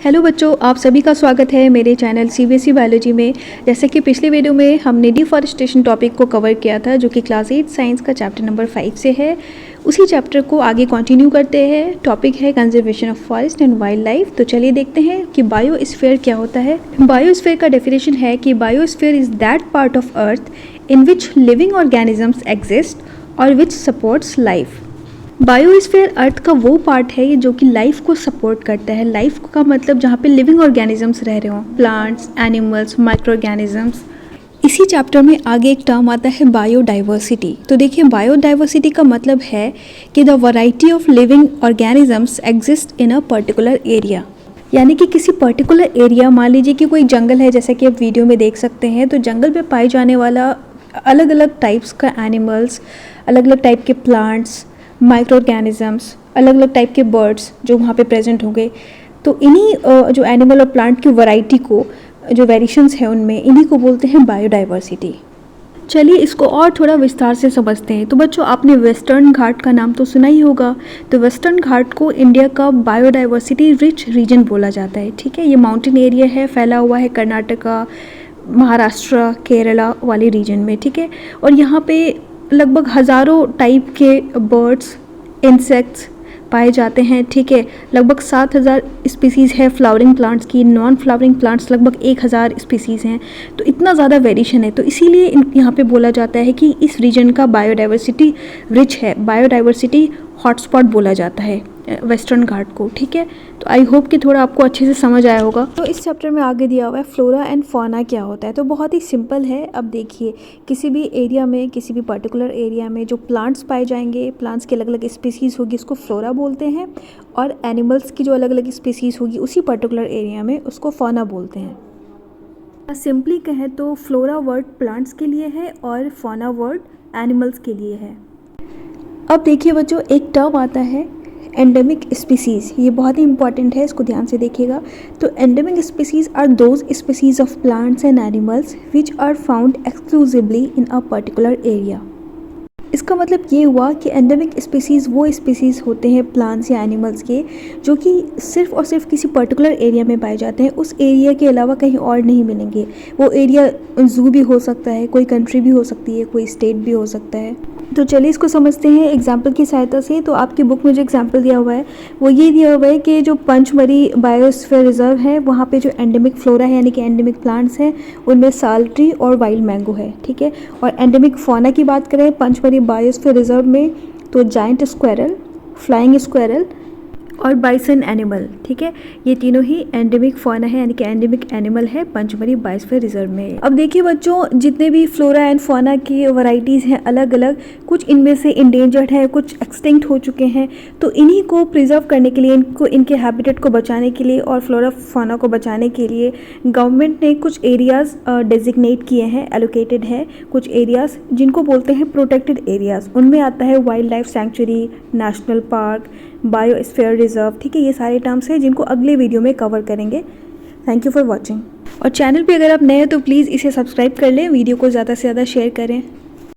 Hello बच्चों, आप सभी का स्वागत है मेरे चैनल सीबीएसई बायोलॉजी में। जैसे कि पिछले वीडियो में हमने डिफॉरेस्टेशन टॉपिक को कवर किया था, जो कि क्लास 8 साइंस का चैप्टर नंबर 5 से है। उसी चैप्टर को आगे कंटिन्यू करते हैं। टॉपिक है conservation of forest and wild life. तो चलिए देखते हैं कि बायोस्फीयर क्या होता है। बायोस्फीयर का डेफिनेशन है कि biosphere is that part of earth in which living organisms exist और विच सपोर्ट्स लाइफ। बायोस्फीयर अर्थ का वो पार्ट है जो कि लाइफ को सपोर्ट करता है। लाइफ का मतलब जहाँ पे लिविंग ऑर्गेनिजम्स रह रहे हों, प्लांट्स, एनिमल्स, माइक्रो ऑर्गेनिजम्स। इसी चैप्टर में आगे एक टर्म आता है बायोडाइवर्सिटी। तो देखिए, बायोडाइवर्सिटी का मतलब है कि the variety of living organisms exist in a particular area. यानी कि किसी पर्टिकुलर एरिया, मान लीजिए कि कोई जंगल है, जैसे कि आप वीडियो में देख सकते हैं, तो जंगल में पाए जाने वाला अलग अलग टाइप्स का एनिमल्स, अलग अलग टाइप के प्लांट्स, माइक्रो ऑर्गेनिजम्स, अलग अलग टाइप के बर्ड्स जो वहाँ पे प्रेजेंट होंगे। तो इन्हीं जो एनिमल और प्लांट की वैरायटी को, जो वेरिएशंस है उनमें, इन्हीं को बोलते हैं बायोडाइवर्सिटी। चलिए इसको और थोड़ा विस्तार से समझते हैं। तो बच्चों, आपने वेस्टर्न घाट का नाम तो सुना ही होगा। तो वेस्टर्न घाट को इंडिया का बायोडाइवर्सिटी रिच रीजन बोला जाता है। ठीक है, ये माउंटेन एरिया है, फैला हुआ है कर्नाटका, महाराष्ट्र, केरला वाले रीजन में। ठीक है, और यहाँ पे लगभग हज़ारों टाइप के बर्ड्स, इंसेक्ट्स पाए जाते हैं। ठीक है, लगभग 7000 स्पीसीज़ है फ्लावरिंग प्लांट्स की। नॉन फ्लावरिंग प्लांट्स लगभग 1000 स्पीसीज़ हैं। तो इतना ज़्यादा वेरिएशन है। तो इसीलिए यहाँ पे बोला जाता है कि इस रीजन का बायोडाइवर्सिटी रिच है। बायोडाइवर्सिटी हॉटस्पॉट बोला जाता है वेस्टर्न घाट को। ठीक है, तो आई होप कि थोड़ा आपको अच्छे से समझ आया होगा। तो इस चैप्टर में आगे दिया हुआ है फ्लोरा एंड फौना क्या होता है। तो बहुत ही सिंपल है। अब देखिए, किसी भी एरिया में, किसी भी पर्टिकुलर एरिया में जो प्लांट्स पाए जाएंगे, प्लांट्स की अलग अलग स्पीसीज़ होगी, उसको फ्लोरा बोलते हैं। और एनिमल्स की जो अलग अलग स्पीसीज़ होगी उसी पर्टिकुलर एरिया में, उसको फौना बोलते हैं। सिंपली कहें तो फ्लोरा वर्ड प्लांट्स के लिए है और फौना वर्ड एनिमल्स के लिए है। अब देखिए बच्चों, एक टर्म आता है एंडेमिक स्पीसीज़। ये बहुत ही इंपॉर्टेंट है, इसको ध्यान से देखिएगा। तो endemic species are those species of plants and animals which are found exclusively in a particular area. इसका मतलब ये हुआ कि एंडेमिक स्पीसीज़ वो स्पीसीज़ होते हैं प्लांट्स या एनिमल्स के, जो कि सिर्फ और सिर्फ किसी पर्टिकुलर एरिया में पाए जाते हैं। उस एरिया के अलावा कहीं और नहीं मिलेंगे। वो एरिया जू भी हो सकता है, कोई कंट्री भी हो सकती है, कोई स्टेट भी हो सकता है। तो चलिए इसको समझते हैं एग्जाम्पल की सहायता से। तो आपकी बुक में जो एग्जाम्पल दिया हुआ है वो ये दिया हुआ है कि जो पंचमढ़ी बायोस्फीयर रिजर्व है, वहाँ पे जो एंडेमिक फ्लोरा है यानी कि एंडेमिक प्लांट्स हैं, उनमें साल ट्री और वाइल्ड मैंगो है। ठीक है, और एंडेमिक फौना की बात करें पंचमढ़ी बायोस्फीयर रिजर्व में, तो जायंट स्क्वायरल, फ्लाइंग स्क्वायरल और बाइसन एनिमल। ठीक है, ये तीनों ही एंडेमिक फौना है यानी कि एंडेमिक एनिमल है पंचमढ़ी बायोस्फीयर रिजर्व में। अब देखिए बच्चों, जितने भी फ्लोरा एंड फौना की वैरायटीज़ हैं अलग अलग, कुछ इनमें से इंडेंजर्ड है, कुछ एक्सटिंक्ट हो चुके हैं। तो इन्हीं को प्रिजर्व करने के लिए, इनको, इनके हैबिटेट को बचाने के लिए और फ्लोरा फौना को बचाने के लिए गवर्नमेंट ने कुछ एरियाज़ डेजिग्नेट किए हैं, एलोकेटेड है कुछ एरियाज़ जिनको बोलते हैं प्रोटेक्टेड एरियाज़। उनमें आता है wild life sanctuary, national park, biosphere reserve. ठीक है, ये सारे टर्म्स हैं जिनको अगले वीडियो में कवर करेंगे। Thank you for watching. और चैनल पे अगर आप नए हो तो प्लीज़ इसे सब्सक्राइब कर लें, वीडियो को ज़्यादा से ज़्यादा शेयर करें।